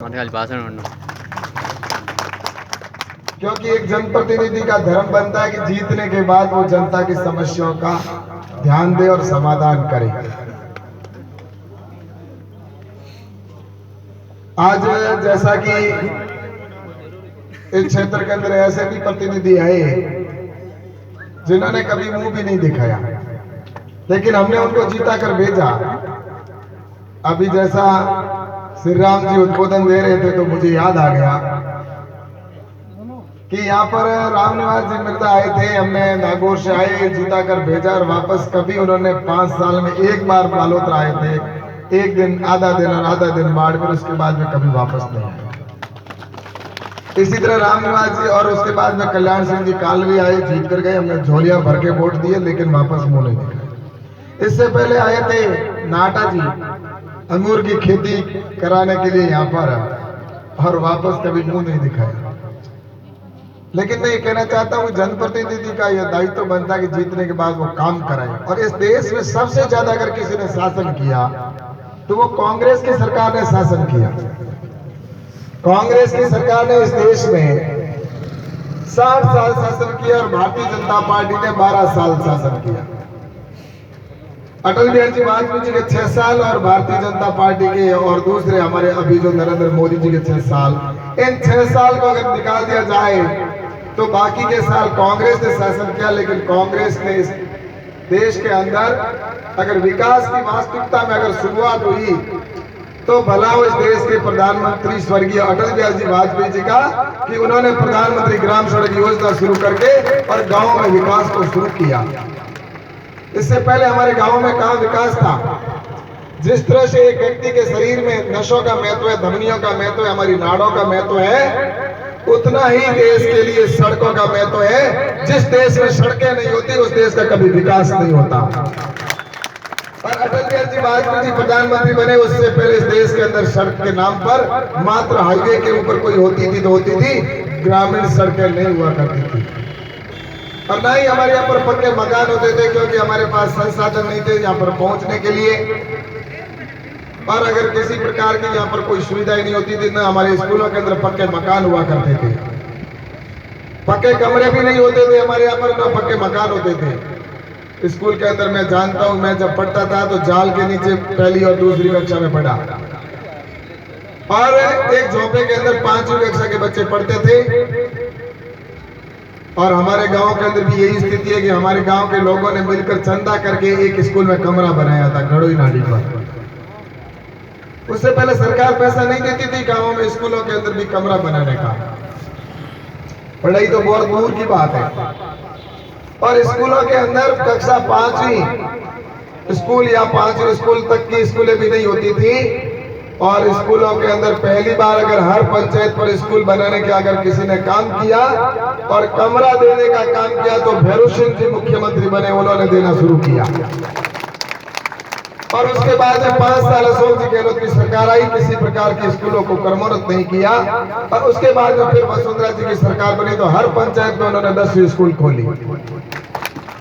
क्योंकि एक जनप्रतिनिधि का धर्म बनता है कि जीतने के बाद वो जनता की समस्याओं का ध्यान दे और समाधान करे। आज जैसा कि इस क्षेत्र के अंदर ऐसे भी प्रतिनिधि आए जिन्होंने कभी मुंह भी नहीं दिखाया, लेकिन हमने उनको जीता कर भेजा। अभी जैसा श्री राम जी उद्बोधन दे रहे थे तो मुझे याद आ गया कि यहाँ पर रामनिवास जी मिर्जा आए थे, हमने नागौर से आए, जीता कर भेजा और वापस कभी उन्होंने 5 साल में एक बार बालोतरा आए थे, एक दिन आधा दिन और आधा दिन बाड़मेर, उसके बाद में कभी वापस नहीं आए। इसी तरह रामनिवास जी और उसके बाद में कल्याण सिंह जी कालवी आए, जीत कर गए, हमने झोलियां भर के वोट दिए लेकिन वापस मुंह नहीं दिखाया। इससे पहले आए थे नाटा जी अंगूर की खेती कराने के लिए यहाँ पर और वापस कभी मुंह नहीं दिखाया। लेकिन मैं ये कहना चाहता हूँ जनप्रतिनिधि का यह दायित्व बनता है कि जीतने के बाद वो काम कराए। और इस देश में सबसे ज्यादा अगर किसी ने शासन किया तो वो कांग्रेस की सरकार ने शासन किया। कांग्रेस की सरकार ने इस देश में 60 साल शासन किया और भारतीय जनता पार्टी ने 12 साल शासन किया। अटल बिहारी वाजपेयी जी के 6 साल और भारतीय जनता पार्टी के और दूसरे हमारे अभी जो नरेंद्र मोदी जी के 6 साल, इन 6 साल को अगर निकाल दिया जाए तो बाकी के साल कांग्रेस ने शासन किया। लेकिन कांग्रेस ने इस देश के अंदर अगर विकास की वास्तविकता में अगर शुरुआत हुई तो भला उस देश के प्रधानमंत्री स्वर्गीय अटल बिहारी जी वाजपेयी जी का कि उन्होंने प्रधानमंत्री ग्राम सड़क योजना शुरू करके और गाँव में विकास को शुरू किया। इससे पहले हमारे गाँव में कहाँ विकास था? जिस तरह से एक व्यक्ति के शरीर में नसों का महत्व है, धमनियों का महत्व है, हमारी नाड़ों का महत्व है, उतना ही देश के लिए सड़कों का महत्व है। जिस देश में सड़कें नहीं होती उस देश का कभी विकास नहीं होता। और अटल बिहारी जी वाजपेयी जी प्रधानमंत्री बने उससे पहले इस देश के अंदर सड़क के नाम पर मात्र हाईवे के ऊपर कोई होती थी तो होती थी, ग्रामीण सड़कें नहीं हुआ करती थी। और ना ही हमारे यहाँ पर पक्के मकान होते थे क्योंकि हमारे पास संसाधन नहीं थे यहाँ पर पहुंचने के लिए। और अगर किसी प्रकार की यहाँ पर कोई सुविधा ही नहीं होती थी, ना हमारे स्कूलों के अंदर पक्के मकान हुआ करते थे, पक्के कमरे भी नहीं होते थे हमारे यहाँ पर, ना पक्के मकान होते थे। स्कूल के अंदर मैं जानता हूँ, मैं जब पढ़ता था तो जाल के नीचे पहली और दूसरी कक्षा में पढ़ा और एक झोंपड़े के अंदर 5वीं कक्षा के बच्चे पढ़ते थे। और हमारे गांव के अंदर भी यही स्थिति है कि हमारे गांव के लोगों ने मिलकर चंदा करके एक स्कूल में कमरा बनाया था घड़ोई नाड़ी पर। उससे पहले सरकार पैसा नहीं देती थी गांवों में स्कूलों के अंदर भी कमरा बनाने का। पढ़ाई तो बहुत दूर की बात है। और स्कूलों के अंदर कक्षा 5वीं स्कूल या 5वीं स्कूल तक की स्कूलें भी नहीं होती थी। और स्कूलों के अंदर पहली बार अगर हर पंचायत पर स्कूल बनाने का अगर किसी ने काम किया और कमरा देने का काम किया तो भैरव सिंह जी मुख्यमंत्री बने, उन्होंने देना शुरू किया। और उसके बाद में 5 साल अशोक जी गहलोत की सरकार आई, किसी प्रकार के स्कूलों को कर्मोन्नत नहीं किया। और उसके बाद में फिर वसुंधरा जी की सरकार बनी तो हर पंचायत में उन्होंने 10वीं स्कूल खोली।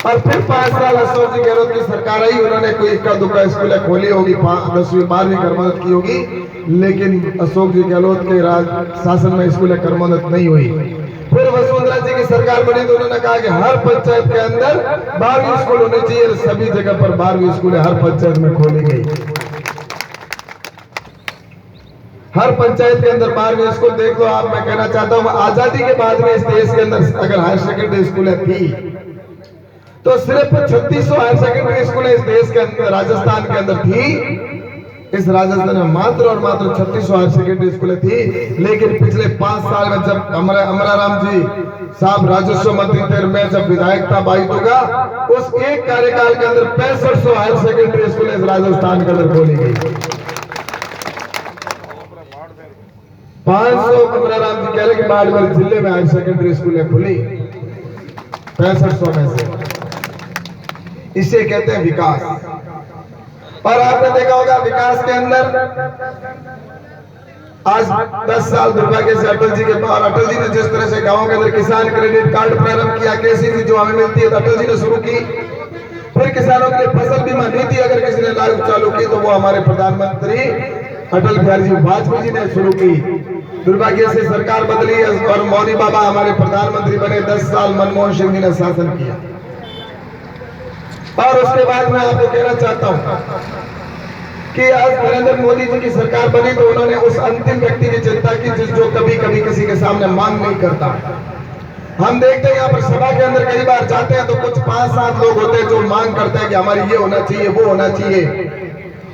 और फिर 5 साल अशोक जी गहलोत की सरकार आई, उन्होंने कोई इक्का दुक्का स्कूलें खोली होगी, 10वीं 12वीं कर्मोन्नत की होगी, लेकिन अशोक जी गहलोत के राज शासन में स्कूलें कर्मोन्नत नहीं हुई। फिर वसुंधरा जी की सरकार बनी तो उन्होंने कहा कि हर पंचायत के अंदर 12वीं स्कूल होनी चाहिए। सभी जगह पर 12वीं स्कूलें हर पंचायत में खोली गई। हर पंचायत के अंदर 12वीं स्कूल देख लो आप। मैं कहना चाहता हूँ आजादी के बाद में इस देश के अंदर अगर हायर सेकेंडरी स्कूलें थी तो सिर्फ 3600 हायर सेकेंडरी स्कूलें इस देश के अंदर राजस्थान के अंदर थी। इस राजस्थान में मात्र और मात्र 3600 हायर सेकेंडरी स्कूलें थी। लेकिन पिछले 5 साल में जब अमराराम जी साहब राजस्व मंत्री थे, मैं जब विधायक था बाईतुगा, उस एक कार्यकाल के अंदर 6500 हायर सेकेंडरी स्कूलें इस राजस्थान के अंदर खोली गई। 500 अमराराम जी कह रहे कि बाड़मेर जिले में हायर सेकेंडरी स्कूलें खुली 6500 में से। इसे कहते हैं विकास। और आपने देखा होगा विकास के अंदर आज 10 साल दुर्भाग्य से अटल जी के बाद अटल जी ने जिस तरह से गांवों के अंदर किसान क्रेडिट कार्ड प्रारंभ किया, केसीसी जो हमें मिलती है तो अटल जी ने शुरू की। फिर किसानों के लिए फसल बीमा नीति अगर किसी ने लागू चालू की तो वो हमारे प्रधानमंत्री अटल बिहारी जी वाजपेयी जी ने शुरू की। दुर्भाग्य से सरकार बदली और मौनी बाबा हमारे प्रधानमंत्री बने। 10 साल मनमोहन सिंह जी ने शासन किया। और उसके बाद मैं आपको कहना चाहता हूं कि आज नरेंद्र मोदी जी की सरकार बनी तो उन्होंने उस अंतिम व्यक्ति की चिंता की जो कभी कभी किसी के सामने मांग नहीं करता। हम देखते हैं यहाँ पर सभा के अंदर कई बार जाते हैं तो कुछ 5-7 लोग होते हैं जो मांग करते हैं कि हमारी ये होना चाहिए, वो होना चाहिए,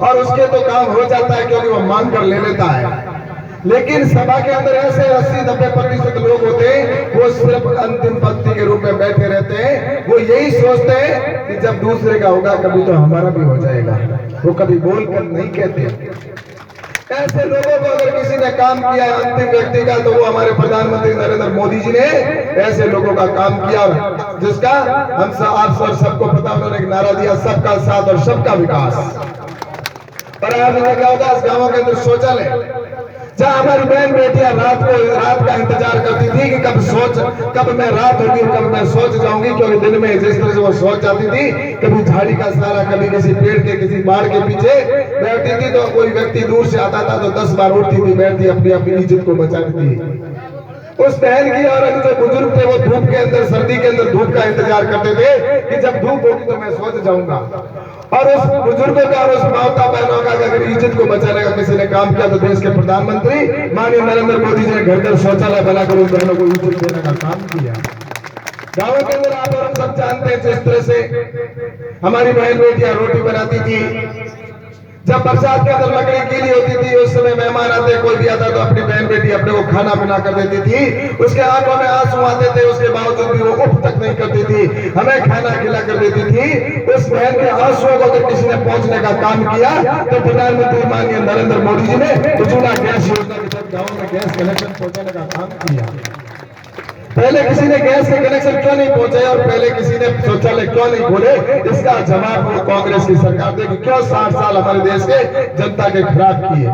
और उसके तो काम हो जाता है क्योंकि वो मांग कर ले लेता है। लेकिन सभा के अंदर ऐसे 80-90% लोग होते हैं, वो सिर्फ अंतिम पंक्ति के रूप में बैठे रहते हैं। वो यही सोचते हैं कि जब दूसरे का होगा कभी तो हमारा भी हो जाएगा। वो कभी बोलकर नहीं कहते। ऐसे लोगों को अगर किसी ने काम किया है अंतिम व्यक्ति का, तो वो हमारे प्रधानमंत्री नरेंद्र मोदी जी ने ऐसे लोगों का काम किया, जिसका हम आप सबको पता। उन्होंने एक नारा दिया, सबका साथ और सबका विकास। और आपने देखा होगा इस गांवों के अंदर शौचालय, जहाँ हमारी बहन बेटियां रात का इंतजार करती थी कि कब मैं रात होगी, कब मैं सोच जाऊंगी, क्योंकि दिन में जिस तरह से वो सोच जाती थी, कभी झाड़ी का सहारा, कभी किसी पेड़ के, किसी बाढ़ के पीछे बैठती थी, तो कोई व्यक्ति दूर से आता था तो 10 बार उठती थी, बैठती, अपनी इज्जत को बचाती थी। उस बहन की और जो बुजुर्ग थे वो धूप के अंदर, सर्दी के अंदर धूप का इंतजार करते थे कि जब धूप होगी तो मैं सोच जाऊंगा। और उस बुजुर्गों का और उस माता बहनों का अगर इज्जत को बचाने का किसी ने काम किया तो देश के प्रधानमंत्री माननीय नरेंद्र मोदी जी ने घर घर शौचालय बनाकर उन बहनों को इज्जत देने का काम किया। गाँव के अंदर आप और हम सब जानते हैं जिस तरह से हमारी बहन बेटियां रोटी बनाती थी। जब बरसात के अंदर लकड़ी गीली होती थी, उस समय मेहमान आते, कोई भी आता तो अपनी बहन बेटी अपने को खाना बना कर देती थी। उसके आंखों में आंसू आते थे, उसके बावजूद भी वो उठ तक नहीं करती थी, हमें खाना खिला कर देती थी। उस बहन के आंसुओं को अगर किसी ने पहुंचने का काम किया तो प्रधानमंत्री माननीय नरेंद्र मोदी जी ने उज्ज्वला गैस योजना के तहत गाँव में गैस कनेक्शन पहुंचाने का काम किया। पहले किसी ने गैस के कनेक्शन क्यों नहीं पहुंचाया और पहले किसी ने शौचालय क्यों नहीं खोले, इसका जवाब वो कांग्रेस की सरकार देगी। क्यों 60 साल हमारे देश के जनता के खराब किए।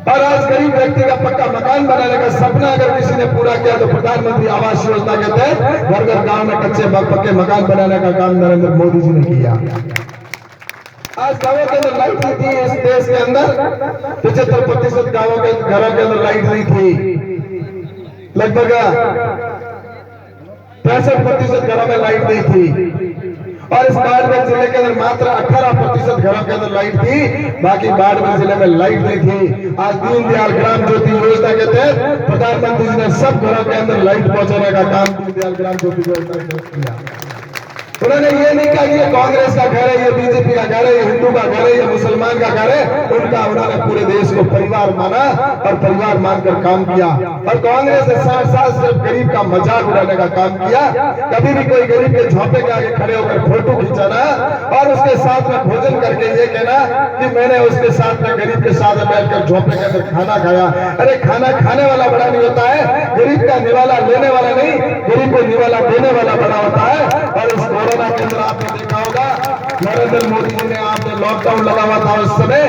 और आज गरीब व्यक्ति का पक्का मकान बनाने का सपना अगर किसी ने पूरा किया तो प्रधानमंत्री आवास योजना के तहत घर घर गाँव में कच्चे पक्के मकान बनाने का काम नरेंद्र मोदी जी ने किया। आज गाँवों के अंदर लाइट नहीं थी, इस देश के अंदर 75% गाँवों के घरों के अंदर लाइट नहीं थी। लगभग 63% घरों में लाइट नहीं थी। और इस बाड़मेर जिले के अंदर मात्र 18% घरों के अंदर लाइट थी, बाकी बाड़मेर जिले में लाइट नहीं थी। आज दीनदयाल ग्राम ज्योति योजना के तहत प्रधानमंत्री जी ने सब घरों के अंदर लाइट पहुंचाने का काम दीनदयाल ग्राम ज्योति योजना के तहत किया। उन्होंने ये नहीं कहा कि ये कांग्रेस का घर है, ये बीजेपी का घर है, ये हिंदू का घर है, ये मुसलमान का घर है। उन्होंने पूरे देश को परिवार माना और परिवार मानकर काम किया। और कांग्रेस ने 60 साल सिर्फ गरीब का मजाक उड़ाने का काम किया। कभी भी कोई गरीब के झोंपड़े के आगे खड़े होकर फोटो खिंचाना और उसके साथ में भोजन करके ये कहना कि मैंने उसके साथ में गरीब के साथ बैठकर झोंपड़े के अंदर खाना खाया। अरे खाना खाने वाला बड़ा नहीं होता है, गरीब का निवाला लेने वाला नहीं, गरीब को निवाला देने वाला बड़ा होता है। और इस कोरोना के अंदर आपने देखा होगा नरेंद्र मोदी जी ने, आपने लॉकडाउन लगा हुआ था उस समय,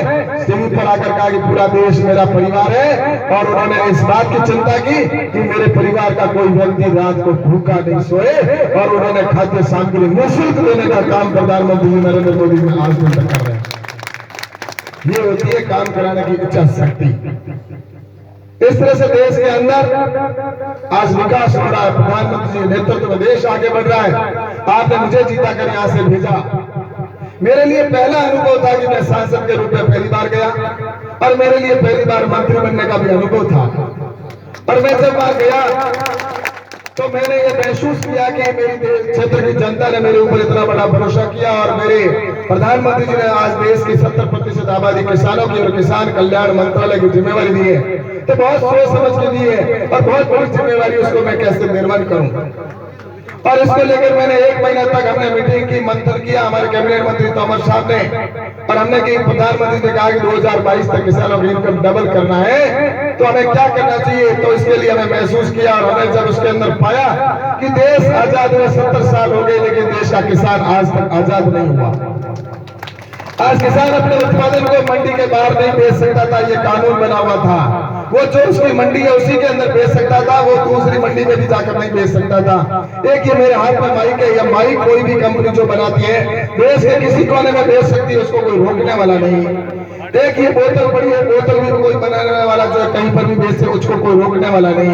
टीवी पर आकर कहा कि पूरा देश मेरा परिवार है। और उन्होंने इस बात की चिंता की कि मेरे परिवार का कोई व्यक्ति रात को भूखा नहीं सोए। और उन्होंने खाद्य सामग्री निःशुल्क देने का काम प्रधानमंत्री नरेंद्र मोदी जी आज तक कर रहे हैं। ये होती है काम कराने की इच्छा शक्ति। इस तरह से देश के अंदर आज विकास हो रहा है। प्रधानमंत्री जी नेतृत्व में देश आगे बढ़ रहा है। आपने मुझे जीता कर यहाँ से भेजा। मेरे लिए पहला अनुभव था कि मैं सांसद के रूप में पहली बार गया और मेरे लिए पहली बार मंत्री बनने का भी अनुभव था। और मैं जब वहां गया तो मैंने ये महसूस किया कि मेरी क्षेत्र की जनता ने मेरे ऊपर इतना बड़ा भरोसा किया और मेरे प्रधानमंत्री जी ने आज देश की 70% आबादी किसानों की और किसान कल्याण मंत्रालय की जिम्मेवारी दी है। तो बहुत सोच समझ के दी है और बहुत बड़ी जिम्मेवारी, उसको मैं कैसे निर्वहन करूं। और इसको लेकर मैंने 1 महीना तक हमने मीटिंग की, मंथन किया हमारे कैबिनेट मंत्री तोमर साहब ने। और हमने की प्रधानमंत्री ने कहा कि 2022 तक किसानों की इनकम डबल करना है, तो हमें क्या करना चाहिए। तो इसके लिए हमें महसूस किया और हमें जब उसके अंदर पाया कि देश आजाद हुए 70 साल हो गए, लेकिन देश का किसान आज तक आजाद नहीं हुआ। आज किसान अपने उत्पादन को मंडी के बाहर नहीं बेच सकता था, ये कानून बना हुआ था। वो जो उसकी मंडी है उसी के अंदर बेच सकता था, वो दूसरी मंडी में भी जाकर नहीं बेच सकता था। एक ये मेरे हाथ में माइक है, या माइक कोई भी कंपनी जो बनाती है देश के किसी कोने में बेच सकती है, उसको कोई रोकने वाला नहीं। एक ये बोतल पड़ी है, बोतल भी कोई बनाने वाला जो है कहीं पर भी बेचे उसको कोई रोकने वाला नहीं।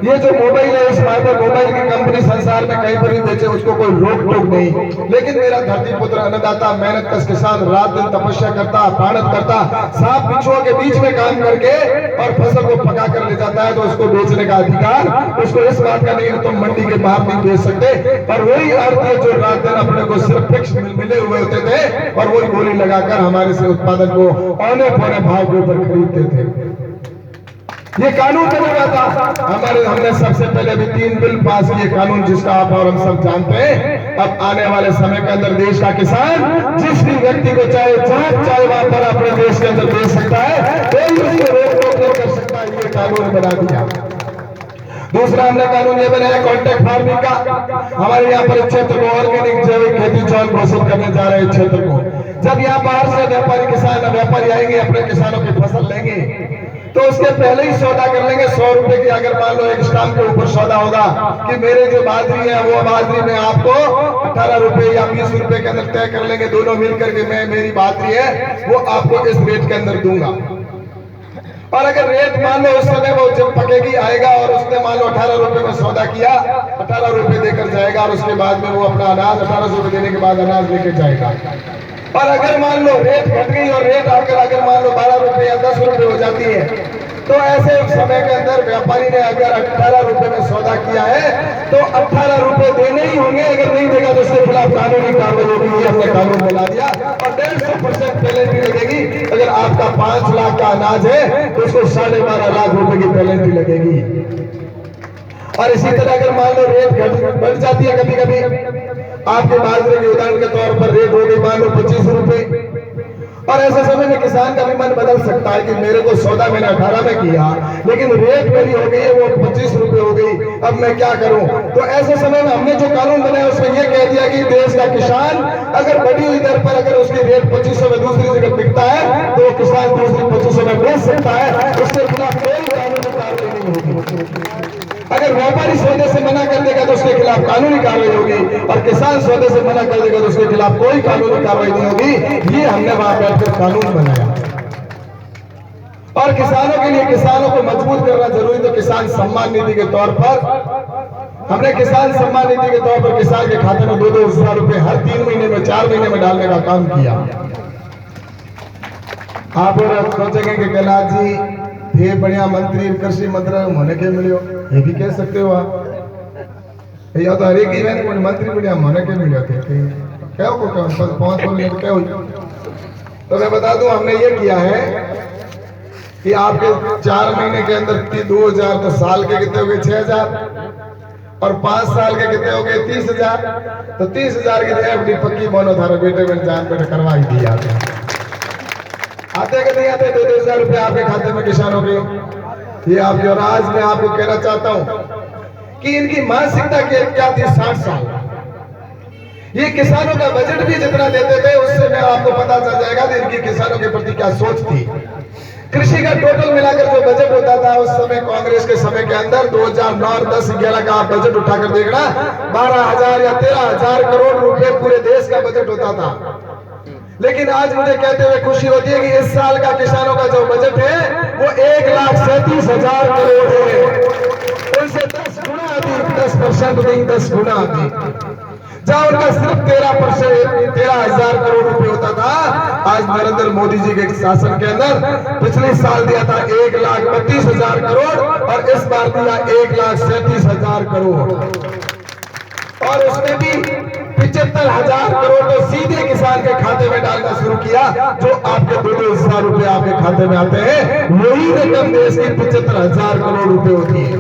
ये जो मोबाइल है, इस मोबाइल की कंपनी संसार में कहीं पर भी बेचे उसको कोई रोक टोक नहीं। लेकिन मेरा धरती पुत्र अन्नदाता मेहनत कश के साथ रात दिन तपस्या करता, मेहनत करता, सांप बिच्छुओं के बीच में काम करके और फसल को पका कर ले जाता है, तो उसको बेचने का अधिकार उसको इस बात का नहीं है तुम मंडी के बाहर नहीं बेच सकते। पर वही आड़ती जो रात दिन अपने को सिर्फ फिक्स मिले हुए होते थे और वही बोली लगाकर हमारे से उत्पादन को औने पौने भाव के ऊपर खरीदते थे। ये कानून बनेगा था हमने सबसे पहले भी 3 बिल पास किए कानून, जिसका आप और हम सब जानते हैं। अब आने वाले समय के अंदर देश का किसान जिस भी व्यक्ति को चाहे वहां पर अपने देश के अंदर बेच सकता है, कोई उसको रोक टोक नहीं कर सकता। ये कानून बना दिया। दूसरा हमने कानून ये बनाया कॉन्ट्रैक्ट फार्मिंग का। हमारे यहाँ पर क्षेत्र को ऑर्गेनिक जैविक खेती चौन घोषित करने जा रहे हैं क्षेत्र को। जब यहाँ बाहर से व्यापारी आएंगे अपने किसानों की फसल लेंगे, तो उसके पहले ही सौदा कर लेंगे 100 रुपए की। अगर मान लो एक स्टाम्प के ऊपर सौदा होगा कि मेरे जो बाजरी है वो बाजरी में आपको 18 रुपए या 20 रुपए के अंदर तय कर लेंगे दोनों मिलकर के, मैं मेरी बाजरी है वो आपको इस रेट के अंदर दूंगा। और अगर रेट मान लो उस समय वो जब पकेगी आएगा और उसने मान लो 18 रुपए में सौदा किया, 18 रुपए देकर जाएगा और उसके बाद में वो अपना अनाज 1800 रुपए देने के बाद अनाज लेके जाएगा। और अगर मान लो रेट घट गई और रेट अगर मान लो 12 रुपए या 10 रुपए हो जाती है, तो ऐसे समय के अंदर व्यापारी ने अगर 18 रुपए में सौदा किया है तो 18 रुपए देने ही होंगे। अगर नहीं देगा तो उसके खिलाफ कानूनी कार्रवाई होगी। हमने कानून बना दिया और 150% पेनल्टी लगेगी। अगर आपका 5 लाख का अनाज है तो उसको 12.5 लाख रुपए की पेनल्टी लगेगी। और इसी तरह अगर मान लो रेट बढ़ जाती है, कभी कभी आपके बाजरे के उदाहरण के तौर पर रेट हो गई मान लो 25 रुपए, और ऐसे समय में किसान का भी मन बदल सकता है कि मेरे को सौदा मैंने 18 में किया लेकिन रेट मेरी हो गई है वो 25 रुपए हो गई, अब मैं क्या करूं। तो ऐसे समय में हमने जो कानून बनाया उसमें यह कह दिया कि देश का किसान अगर बढ़ी हुई दर पर अगर उसकी रेट 2500 में दूसरी जगह बिकता है तो किसान दूसरी 2500 में बेच सकता है, उसके खिलाफ कोई कानूनी कार्रवाई नहीं होगी। अगर व्यापारी सौदे से मना कर देगा तो उसके खिलाफ कानूनी कार्रवाई होगी, और किसान सौदे से मना कर देगा तो उसके खिलाफ कोई कानूनी कार्रवाई नहीं होगी। ये हमने वहां बैठकर कानून बनाया। और किसानों के लिए किसानों को मजबूत करना जरूरी, तो किसान सम्मान निधि के तौर पर हमने किसान सम्मान निधि के तौर पर किसान के खाते में 2-2 हजार रुपए हर 3 महीने में 4 महीने में डालने का काम किया। आप और सोचेंगे कि कैलाश जी ये बढ़िया मंत्री कृषि मंत्री होने के मिले, ये भी कह सकते हो आप। या तो हर एक इवेंट को मंत्री बढ़िया होने के मिले थे क्या को 5 मिनट क्या हुई। तो मैं बता दूं हमने ये किया है कि आपके 4 महीने के अंदर 2000, तो साल के कितने हो गए 6000, और 5 साल के कितने हो गए 30,000। तो 30,000 की एफडी पक्की मोनोधारा बेटे में जान पे करवाई दी आपने। आते कि नहीं आते 2-2 हजार रुपए आपके खाते में किसानों के। ये आपके, और आज मैं आपको कहना चाहता हूं कि इनकी मानसिकता क्या थी 60 साल। ये किसानों का बजट भी जितना देते थे उससे मैं आपको पता चल जाएगा कि इनकी किसानों के प्रति क्या सोच थी। कृषि का टोटल मिलाकर जो बजट होता था उस समय कांग्रेस के समय के अंदर 2009, 10, 11 का आप बजट उठाकर देखना 12,000 या 13,000 करोड़ रुपए पूरे देश का बजट होता था। लेकिन आज मुझे कहते हुए खुशी होती है कि इस साल का किसानों का जो बजट है वो 1,37,000 करोड़ है। उनसे 10 गुना अधिक, 10% नहीं 10 गुना अधिक। जहां उनका सिर्फ 13,000 करोड़ रुपए होता था, आज नरेंद्र मोदी जी के शासन के अंदर पिछले साल दिया था 1,32,000 करोड़ और इस बार दिया 1,37,000 करोड़। और उसमें भी 75,000 करोड़ तो सीधे किसान के खाते में डालना शुरू किया। जो आपके 2-2 हजार रुपए आपके खाते में आते हैं वही रकम देश की 75,000 करोड़ रुपए होती है।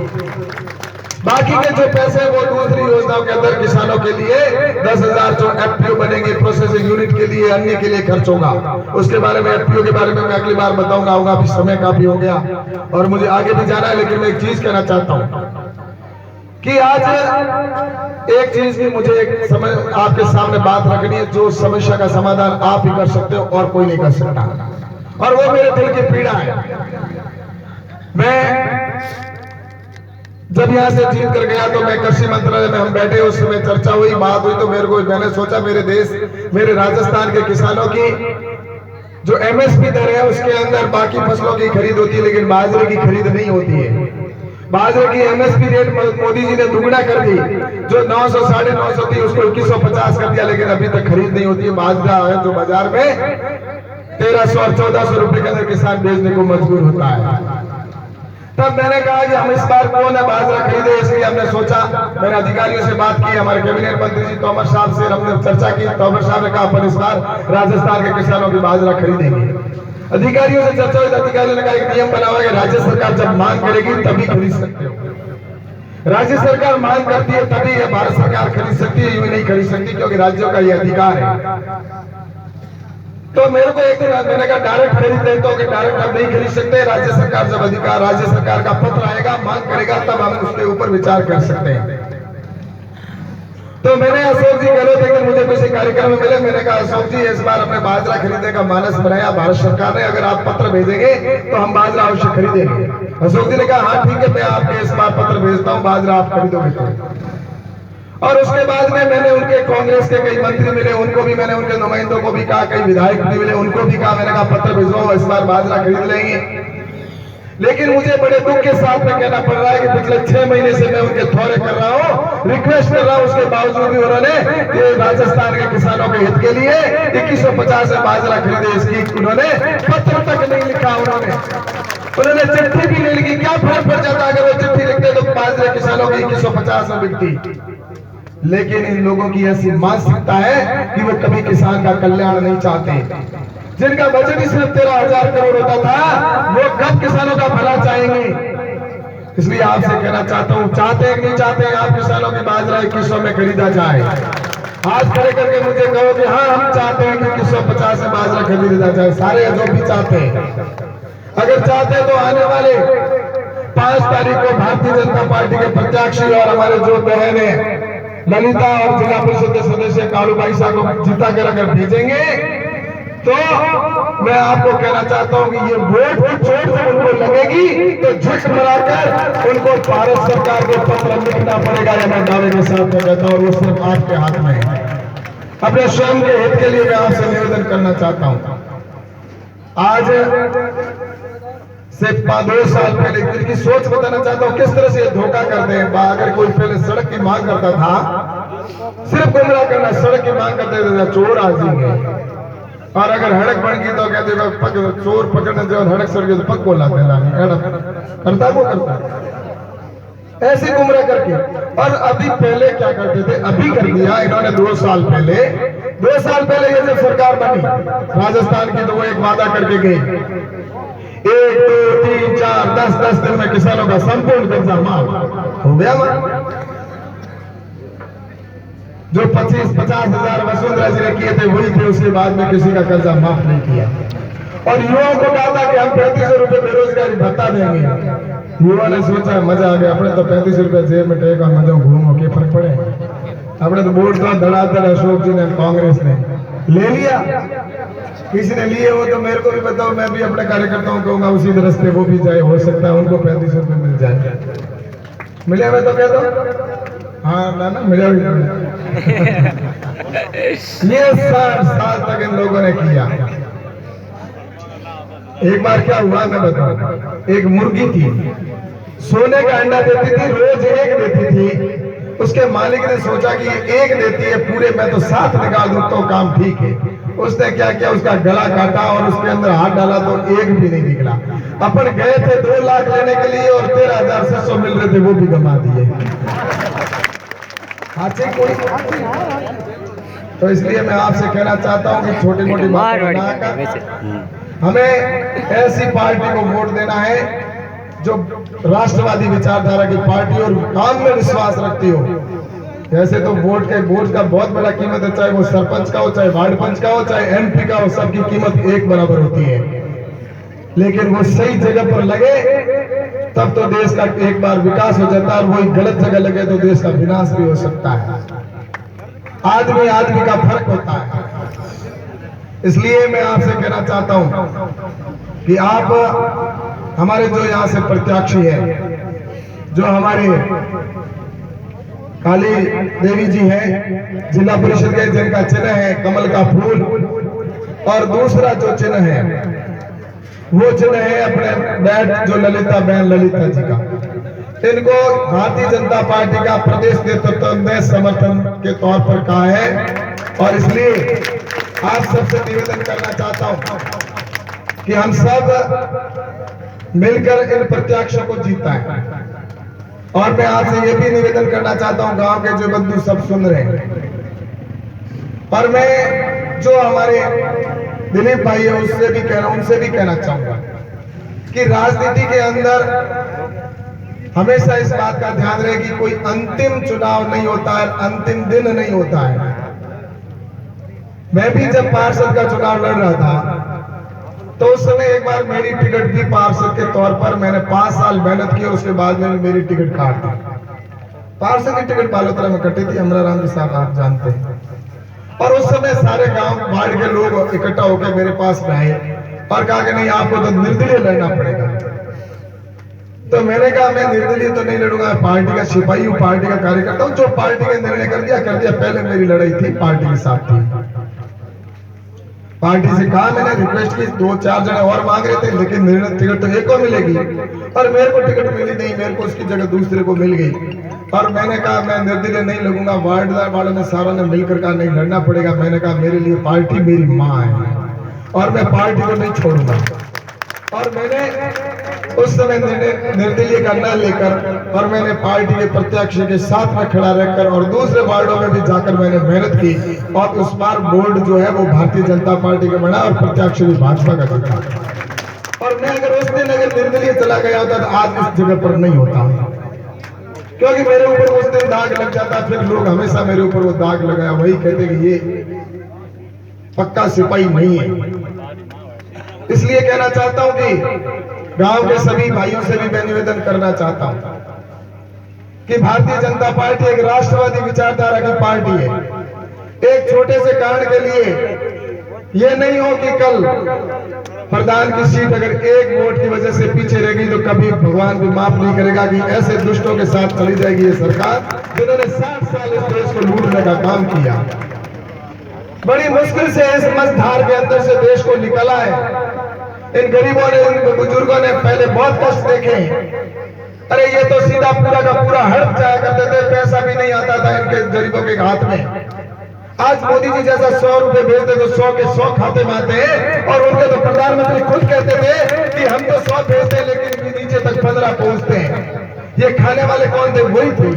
बाकी के जो पैसे वो दूसरी योजनाओं के अंदर किसानों के लिए 10,000 जो एफपीओ बनेंगे प्रोसेसिंग यूनिट के लिए, अन्य के लिए खर्च होगा। उसके बारे में एफपीओ के बारे में मैं अगली बार बताऊंगा। अभी समय काफी हो गया और मुझे आगे भी जाना है, लेकिन मैं एक चीज कहना चाहता हूं कि आज एक चीज की मुझे एक समझ आपके सामने बात रखनी है, जो समस्या का समाधान आप ही कर सकते हो और कोई नहीं कर सकता, और वो मेरे दिल की पीड़ा है। मैं जब यहाँ से जीत कर गया तो मैं कृषि मंत्रालय में हम बैठे, उस समय चर्चा हुई, बात हुई, तो मैंने सोचा मेरे देश, मेरे राजस्थान के किसानों की जो एमएसपी दर है उसके अंदर बाकी फसलों की खरीद होती है, लेकिन बाजरे की खरीद नहीं होती है। बाजरे की एमएसपी रेट मोदी जी ने दुगना कर दी, जो 900 950 थी उसको 2150 कर दिया, लेकिन अभी तक खरीद नहीं होती है। बाजरा है जो बाजार में 1300 और 1400 रुपए के अंदर किसान बेचने को मजबूर होता है। तब मैंने कहा कि हम इस बार क्यों ना बाजरा खरीदे, इसलिए हमने सोचा, मैंने अधिकारियों से बात की, हमारे कैबिनेट मंत्री जी तोमर साहब से हमने चर्चा की। तोमर साहब ने कहा अपन इस बार राजस्थान के किसानों की बाजरा खरीदेंगे। अधिकारियों से चर्चा हुई, अधिकारियों ने कहा एक नियम बना हुआ है, राज्य सरकार जब मांग करेगी तभी खरीद सकते हो। राज्य सरकार मांग करती है तभी भारत सरकार खरीद सकती है, यूं नहीं खरीद सकती, क्योंकि राज्यों का यह अधिकार है। तो मेरे को एक दिन मैंने कहा डायरेक्ट खरीद लेते हो कि डायरेक्ट हम नहीं खरीद सकते, राज्य सरकार जब अधिकार, राज्य सरकार का पत्र आएगा, मांग करेगा, तब हम उसके ऊपर विचार कर सकते हैं। तो मैंने अशोक जी गहलोत एक दिन मुझे किसी कार्यक्रम में मिले, मैंने कहा अशोक जी इस बार हमने बाजरा खरीदने का मानस बनाया भारत सरकार ने, अगर आप पत्र भेजेंगे तो हम बाजरा अवश्य खरीदेंगे। अशोक जी ने कहा हाँ ठीक है, मैं आपके इस बार पत्र भेजता हूँ, बाजरा आप खरीदोगे तो। और उसके बाद में मैंने उनके कांग्रेस के कई मंत्री मिले, उनको भी मैंने, उनके नुमाइंदों को भी कहा, कई विधायक भी मिले, उनको भी कहा, मैंने कहा पत्र भिजवाओ, इस बार बाजरा खरीद लेंगे। लेकिन मुझे बड़े दुख के साथ में कहना पड़ रहा है कि पिछले 6 महीने से मैं उनके थोड़े कर रहा हूँ, रिक्वेस्ट कर रहा हूँ, उसके बावजूद भी उन्होंने ये राजस्थान के किसानों के हित के लिए 2150 में बाजरा खरीदे, इसकी उन्होंने पत्र तक नहीं लिखा, उन्होंने चिट्ठी भी नहीं लिखी। क्या फर्क पड़ जाता अगर वो चिट्ठी लिखते तो बाजरे किसानों की 2150 में बिकती। लेकिन इन लोगों की ऐसी मानसिकता है कि वो कभी किसान का कल्याण नहीं चाहते। जिनका बजट ही सिर्फ 13,000 करोड़ होता था, वो कब किसानों का भला चाहेंगे। इसलिए आपसे कहना चाहता हूँ, चाहते हैं कि नहीं चाहते हैं आप किसानों की बाजरा 2100 में खरीदा जाए? आज खड़े करके मुझे कहो कि हाँ हम चाहते हैं कि 2150 में बाजरा खरीदा जाए। सारे जो भी चाहते हैं, अगर चाहते हैं तो आने वाले 5 तारीख को भारतीय जनता पार्टी के प्रत्याशी और हमारे जो बहन है ललिता और जिला परिषद के सदस्य कालूबाई साहब को जीता कर अगर भेजेंगे तो मैं आपको कहना चाहता हूं कि ये वोट की चोट जब उनको लगेगी तो झट मराकर उनको भारत सरकार के पत्र लिखना पड़ेगा। या मैं दावे के साथ में कहता हूं, वो सिर्फ आपके हाथ में है। अपने स्वयं के हित के लिए मैं आपसे निवेदन करना चाहता हूं। आज से 2 साल पहले इनकी सोच बताना चाहता हूँ, किस तरह से धोखा करते हैं। अगर कोई पहले सड़क की मांग करता था, सिर्फ गुमराह करना, सड़क की मांग करते थे चोर आ जाएंगे, और अगर हड़क बन गई तो कहते चोर पकड़ने से हड़क सड़ गई तो पक बोला करता वो करता ऐसे गुमराह करके। और अभी पहले क्या करते थे, अभी कर दिया इन्होंने 2 साल पहले ये जब सरकार बनी राजस्थान की, तो वो एक वादा करके गई 1 2 3 4 10 दिन में किसानों का संपूर्ण कर्जा माफ हो गया। जो 50 हजार वसुंधरा जी ने किए थे वही थे, उसके बाद में किसी का कर्जा माफ नहीं किया। और युवाओं को कहा था कि हम 3500 रुपए बेरोजगारी भत्ता देंगे। युवा ने सोचा मजा आ गया, अपने तो 3500 रुपए जेब में टेक और मजा घूमो, के फर्क पड़े। अपने तो वोट तो धड़ाधड़ अशोक जी ने, कांग्रेस ने ले लिया। किसी ने लिए हो तो मेरे को भी बताओ, मैं भी अपने कार्यकर्ताओं को कहूंगा उसी रास्ते वो भी जाए, हो सकता है उनको 3500 रुपए मिल जाए। मिले हुए तो कह दो हाँ ना मिले हुए। ये 60 साल तक इन लोगों ने किया। एक बार क्या हुआ मैं बताऊं, एक मुर्गी थी, सोने का अंडा देती थी, रोज 1 देती थी। उसके मालिक ने सोचा कि ये 1 देती है पूरे, मैं तो 7 निकाल दूं तो काम ठीक है। उसने क्या किया, उसका गला काटा और उसके अंदर हाथ डाला तो 1 भी नहीं निकला। अपन गए थे 2 लाख लेने के लिए और 13,700 मिल रहे थे, वो भी गंवा दिए। कोई तो इसलिए मैं आपसे कहना चाहता हूं कि छोटी मोटी बात हमें ऐसी पार्टी को वोट देना है जो राष्ट्रवादी विचारधारा की पार्टी और काम में विश्वास रखती हो। जैसे तो वोट का बहुत बड़ा कीमत है, चाहे वो सरपंच का हो, चाहे वार्ड पंच का हो, चाहे एमपी का हो, सबकी कीमत एक बराबर होती है। लेकिन वो सही जगह पर लगे तब तो देश का एक बार विकास हो जाता है, और वही गलत जगह लगे तो देश का विनाश भी हो सकता है। आदमी का फर्क होता है। इसलिए मैं आपसे कहना चाहता हूं कि आप हमारे जो यहाँ से प्रत्याशी है, जो हमारे काली देवी जी हैं, जिला परिषद के जिनका चिन्ह है कमल का फूल, और दूसरा जो चिन्ह है वो चिन्ह है अपने बैठ जो ललिता बहन ललिता जी का। इनको भारतीय जनता पार्टी का प्रदेश नेतृत्व ने समर्थन के तौर पर कहा है और इसलिए आप सबसे निवेदन करना चाहता हूं कि हम सब मिलकर इन प्रत्याशियों को जीताएं। और मैं आपसे ये भी निवेदन करना चाहता हूं, गांव के जो बंधु सब सुन रहे हैं, और मैं जो हमारे दिलीप भाई है उससे भी उनसे भी कहना चाहूंगा कि राजनीति के अंदर हमेशा इस बात का ध्यान रहे कि कोई अंतिम चुनाव नहीं होता है, अंतिम दिन नहीं होता है। मैं भी जब पार्षद का चुनाव लड़ रहा था तो उस समय एक बार मेरी टिकट भी पार्षद के तौर पर मैंने 5 साल मेहनत की, उसके बाद मैंने मेरी टिकट काट दी। पार्षद की टिकट बालोतरा में कटी थी, अमरा राम जी साहब आप जानते हैं। और उस समय सारे गांव वार्ड के लोग इकट्ठा होकर मेरे पास में आए और कहा कि नहीं आपको तो निर्दलीय लड़ना पड़ेगा। तो मैंने कहा मैं निर्दलीय तो नहीं लड़ूंगा, पार्टी का सिपाही हूँ, पार्टी का कार्यकर्ता हूँ, जो पार्टी का निर्णय कर दिया। पहले मेरी लड़ाई थी पार्टी के साथ थी। पार्टी से कहा, मैंने रिक्वेस्ट की, 2-4 जने और मांग रहे थे, लेकिन निर्णय टिकट तो एक को मिलेगी और मेरे को टिकट मिली नहीं, मेरे को उसकी जगह दूसरे को मिल गई। और मैंने कहा मैं निर्दलीय नहीं लगूंगा। वार्ड वालों ने सारों ने मिलकर कहा नहीं लड़ना पड़ेगा। मैंने कहा मेरे लिए पार्टी मेरी माँ है और मैं पार्टी को नहीं छोड़ूंगा। और मैंने उस समय निर्दलीय का न लेकर और मैंने पार्टी के प्रत्याशी के साथ में खड़ा रहकर और दूसरे वार्डों में भी जाकर मैंने मेहनत की और उस बार बोर्ड जो है वो भारतीय जनता पार्टी का बना और प्रत्याशी भी भाजपा का जीता। और मैं अगर उस दिन अगर निर्दलीय चला गया होता तो आज इस जगह पर नहीं होता, क्योंकि मेरे ऊपर उस दिन दाग लग जाता। फिर लोग हमेशा मेरे ऊपर वो दाग लगाया, वही कहते कि ये पक्का सिपाही नहीं है। इसलिए कहना चाहता हूं कि गांव के सभी भाइयों से भी मैं निवेदन करना चाहता हूं कि भारतीय जनता पार्टी एक राष्ट्रवादी विचारधारा की पार्टी है। एक छोटे से कारण के लिए ये नहीं हो कि कल प्रधान की सीट अगर एक वोट की वजह से पीछे रह गई तो कभी भगवान भी माफ नहीं करेगा कि ऐसे दुष्टों के साथ चली जाएगी ये सरकार जिन्होंने 60 साल इस देश को लूटने का काम किया। बड़ी मुश्किल से इस मझधार के अंदर से देश को निकाला है। इन गरीबों ने, इन बुजुर्गों ने पहले बहुत कष्ट देखे। अरे ये तो सीधा पूरा का पूरा हड़प जाया करते थे, पैसा भी नहीं आता था इनके गरीबों के हाथ में। आज मोदी जी जैसा 100 रुपए भेजते तो 100 के 100 खाते में आते हैं। और उनके तो प्रधानमंत्री खुद कहते थे कि हम तो 100 भेजते हैं लेकिन नीचे तक 15 पहुंचते हैं। ये खाने वाले कौन थे? वही थे।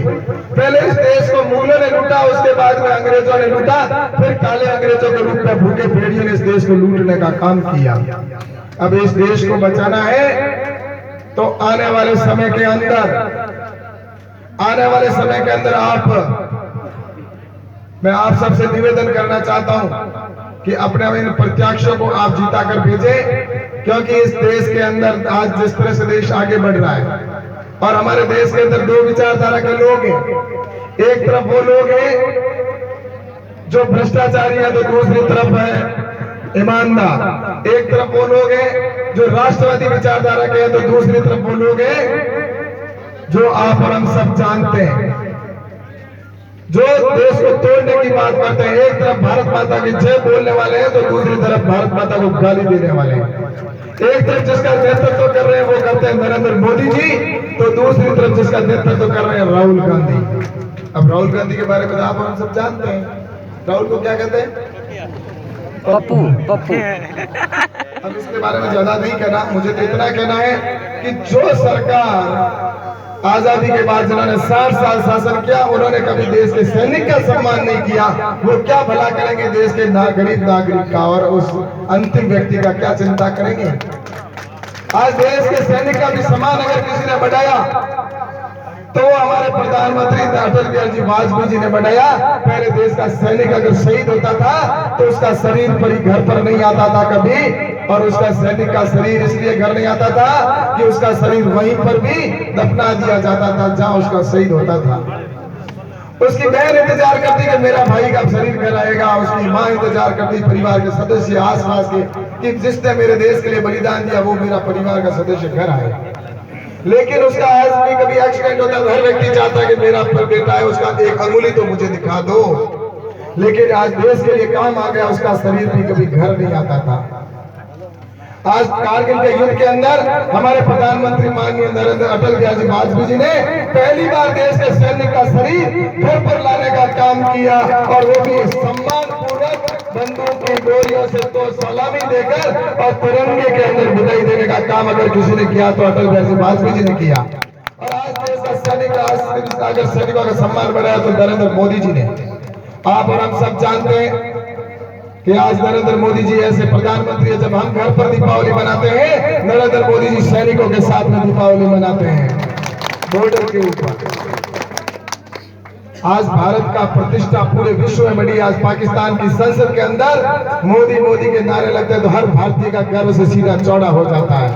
पहले इस देश को मुगलों ने लूटा, उसके बाद में अंग्रेजों ने लूटा, फिर काले अंग्रेजों के रूप में भूखे भेड़ियों ने इस देश को लूटने का काम किया। अब इस देश को बचाना है तो आने वाले समय के अंदर मैं आप सबसे निवेदन करना चाहता हूं कि अपने इन प्रत्याशियों को आप जीता कर भेजें, क्योंकि इस देश के अंदर आज जिस तरह से देश आगे बढ़ रहा है और हमारे देश के अंदर 2 विचारधारा के लोग हैं। एक तरफ वो लोग हैं जो भ्रष्टाचारी है तो दूसरी तरफ है ईमानदार। एक तरफ वो लोग हैं जो राष्ट्रवादी विचारधारा के हैं तो दूसरी तरफ वो लोग हैं जो आप और हम सब जानते हैं जो देश को तोड़ने की बात करते हैं। एक तरफ भारत माता की जय बोलने वाले हैं तो दूसरी तरफ भारत माता को गाली देने वाले हैं। एक तरफ जिसका नेतृत्व कर रहे हैं वो करते हैं नरेंद्र मोदी जी, तो दूसरी तरफ जिसका नेतृत्व कर रहे हैं राहुल गांधी। अब राहुल गांधी के बारे में आप हम सब जानते हैं, राहुल को क्या कहते हैं? पप्पू। अब इसके बारे में ज्यादा नहीं कहना, मुझे तो इतना कहना है कि जो सरकार आजादी के बाद जिन्होंने 60 साल शासन किया उन्होंने कभी देश के सैनिक का सम्मान नहीं किया, वो क्या भला करेंगे देश के गरीब नागरिक का और उस अंतिम व्यक्ति का क्या चिंता करेंगे? आज देश के सैनिक का भी सम्मान अगर किसी ने बढ़ाया तो वो हमारे प्रधानमंत्री अटल बिहारी वाजपेयी जी ने बढ़ाया। पहले देश का सैनिक अगर शहीद होता था तो उसका शरीर पर ही घर पर नहीं आता था कभी, और उसका सैनिक का शरीर इसलिए घर नहीं आता था कि उसका शरीर वहीं पर भी दफना दिया जाता था जहां उसका शहीद होता था। उसकी बहन इंतजार करती कि मेरा भाई का शरीर घर आएगा, उसकी माँ इंतजार करती, परिवार के सदस्य आसपास के कि जिसने मेरे देश के लिए बलिदान दिया वो मेरा परिवार का सदस्य घर आए। लेकिन उसका आज भी कभी एक्सीडेंट होता है, हर व्यक्ति चाहता है कि मेरा बेटा है, उसका एक अंगुली तो मुझे दिखा दो। लेकिन आज देश के लिए काम आ गया, उसका शरीर भी कभी घर नहीं आता था। आज कारगिल के युद्ध के अंदर हमारे प्रधानमंत्री माननीय नरेंद्र अटल बिहारी वाजपेयी जी ने पहली बार देश के सैनिक का शरीर घर पर लाने का काम किया, और वो भी सम्मान पूर्वक बंदूक की गोलियों से तो सलामी देकर और तिरंगे के अंदर विदाई देने का काम अगर किसी ने किया तो अटल बिहारी वाजपेयी जी ने किया। और आज देश का सैनिक, अगर सैनिकों का सम्मान बढ़ाया तो नरेंद्र मोदी जी ने। आप और हम सब जानते हैं कि आज नरेंद्र मोदी जी ऐसे प्रधानमंत्री है, जब हम घर पर दीपावली मनाते हैं, नरेंद्र मोदी जी सैनिकों के साथ में दीपावली मनाते हैं बॉर्डर के ऊपर। आज भारत का प्रतिष्ठा पूरे विश्व में बढ़ी। आज पाकिस्तान की संसद के अंदर मोदी मोदी के नारे लगते हैं तो हर भारतीय का गर्व से सीधा चौड़ा हो जाता है।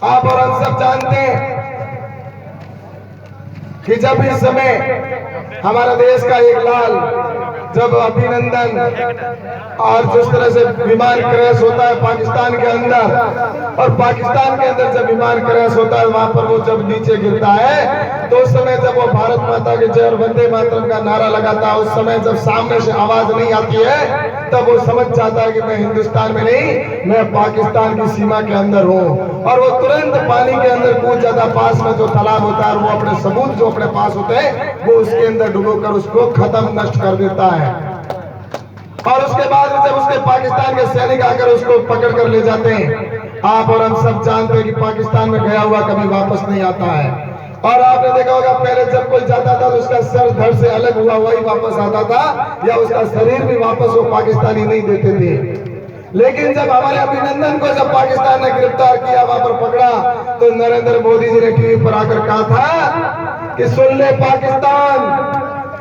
आप और हम सब जानते हैं कि जब इस समय हमारा देश का एक लाल, जब अभिनंदन और जिस तरह से विमान क्रैश होता है पाकिस्तान के अंदर, और पाकिस्तान के अंदर जब विमान क्रैश होता है वहां पर वो जब नीचे गिरता है तो उस समय जब वो भारत माता के जय और वंदे मातरम का नारा लगाता है, उस समय जब सामने से आवाज नहीं आती है तब वो समझ जाता है कि मैं हिंदुस्तान में नहीं, मैं पाकिस्तान की सीमा के अंदर हूँ। और वो तुरंत पानी के अंदर कूद जाता, पास में जो तालाब होता है, और वो अपने सबूत जो अपने पास होते हैं वो उसके अंदर डुबोकर उसको खत्म नष्ट कर देता है। और उसके बाद जब उसके पाकिस्तान के सैनिक आकर उसको पकड़ कर ले जाते हैं, आप और हम सब जानते हैं कि पाकिस्तान में गया हुआ कभी वापस नहीं आता है। और आपने देखा होगा पहले जब कोई जाता था तो उसका सर धड़ से अलग हुआ वही वापस आता था, या उसका शरीर भी वापस वो पाकिस्तानी नहीं देते थे। लेकिन जब हमारे अभिनंदन को जब पाकिस्तान ने गिरफ्तार किया, वहां पर पकड़ा, तो नरेंद्र मोदी जी ने टीवी पर आकर कहा था कि सुन ले पाकिस्तान,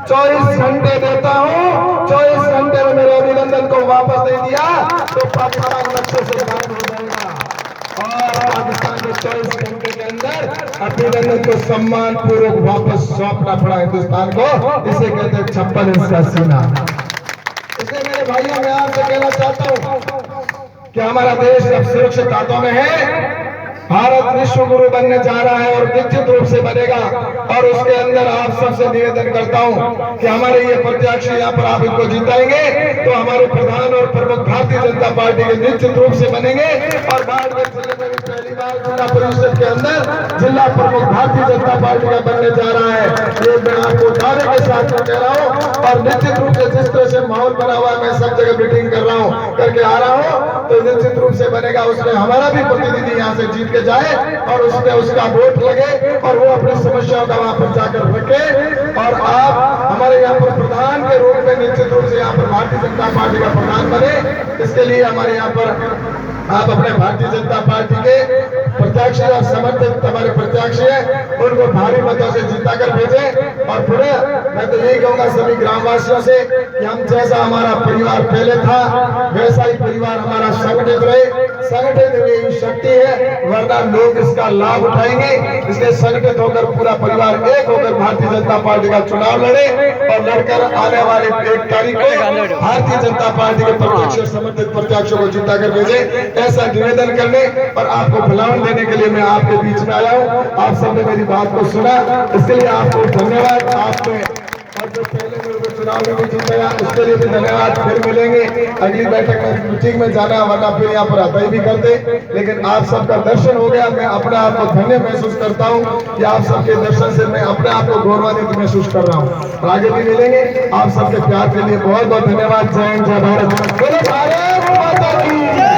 24 घंटे देता हूँ, 24 घंटे में मेरे अभिनंदन को वापस नहीं दिया तो पाकिस्तान नक्शे से गायब हो जाएगा। और पाकिस्तान के 24 घंटे के अंदर अभिनंदन को सम्मान पूर्वक वापस सौंपना पड़ा हिंदुस्तान को। इसे कहते हैं 56 इंच का सीना। इसलिए मेरे भाइयों, मैं आपसे कहना चाहता हूँ कि हमारा देश अब सुरक्षित हाथों में है। भारत विश्व गुरु बनने जा रहा है और निश्चित रूप से बनेगा। और उसके अंदर आप सबसे निवेदन करता हूं कि हमारे ये प्रत्याशी यहाँ पर आप इनको जिताएंगे तो हमारे प्रधान और प्रमुख भारतीय जनता पार्टी के निश्चित रूप से बनेंगे। और बाड़मेर जिले में भी पहली बार जिला परिषद के अंदर जिला प्रमुख भारतीय जनता पार्टी का बनने जा रहा है। ये मैं आपको दावे के साथ कह रहा हूँ। और निश्चित रूप से जिस तरह से माहौल बना हुआ है, मैं सब जगह मीटिंग कर रहा हूँ, करके आ रहा हूँ, तो निश्चित रूप से बनेगा। उसमें हमारा भी प्रतिनिधि यहाँ से जीत के जाए और उसमें उसका वोट लगे और वो अपनी समस्याओं का वहां पर जाकर रखे। और आप हमारे यहाँ पर प्रधान के रूप में निश्चित रूप से यहाँ पर भारतीय जनता पार्टी का प्रधान बने। इसके लिए हमारे यहाँ पर आप अपने भारतीय जनता पार्टी के प्रत्याशी और समर्थित हमारे प्रत्याशी हैं, उनको भारी मतों से जीता कर भेजें। और पूरे मैं तो यही कहूंगा सभी ग्रामवासियों से कि हम जैसा हमारा परिवार पहले था वैसा ही परिवार हमारा संगठित रहे। संगठित यही शक्ति है, वरना लोग इसका लाभ उठाएंगे। इसलिए संगठित होकर पूरा परिवार एक होकर भारतीय जनता पार्टी का चुनाव लड़े और लड़कर आने वाले 1 तारीख को भारतीय जनता पार्टी के प्रत्यक्ष और समर्थित प्रत्याशियों को जीता कर भेजे। ऐसा निवेदन करने और आपको भलावन देने के लिए मैं आपके बीच में आया हूँ। आप सबने मेरी बात को सुना, इसके लिए आपको धन्यवाद। आपने और जो पहले मेरे को चुनाव में भी जीताया उसके लिए भी धन्यवाद। फिर मिलेंगे अगली बैठक में, मीटिंग में जाना, वरना फिर यहाँ पर आता ही भी करते। लेकिन आप सबका दर्शन हो गया, मैं अपने आप को धन्य महसूस करता हूँ कि आप सबके दर्शन से मैं अपने आप को गौरवान्वित महसूस कर रहा हूँ। और आगे भी मिलेंगे। आप सबके प्यार के लिए बहुत बहुत धन्यवाद। जय हिंद, जय भारत, बोलो भारत माता की जय।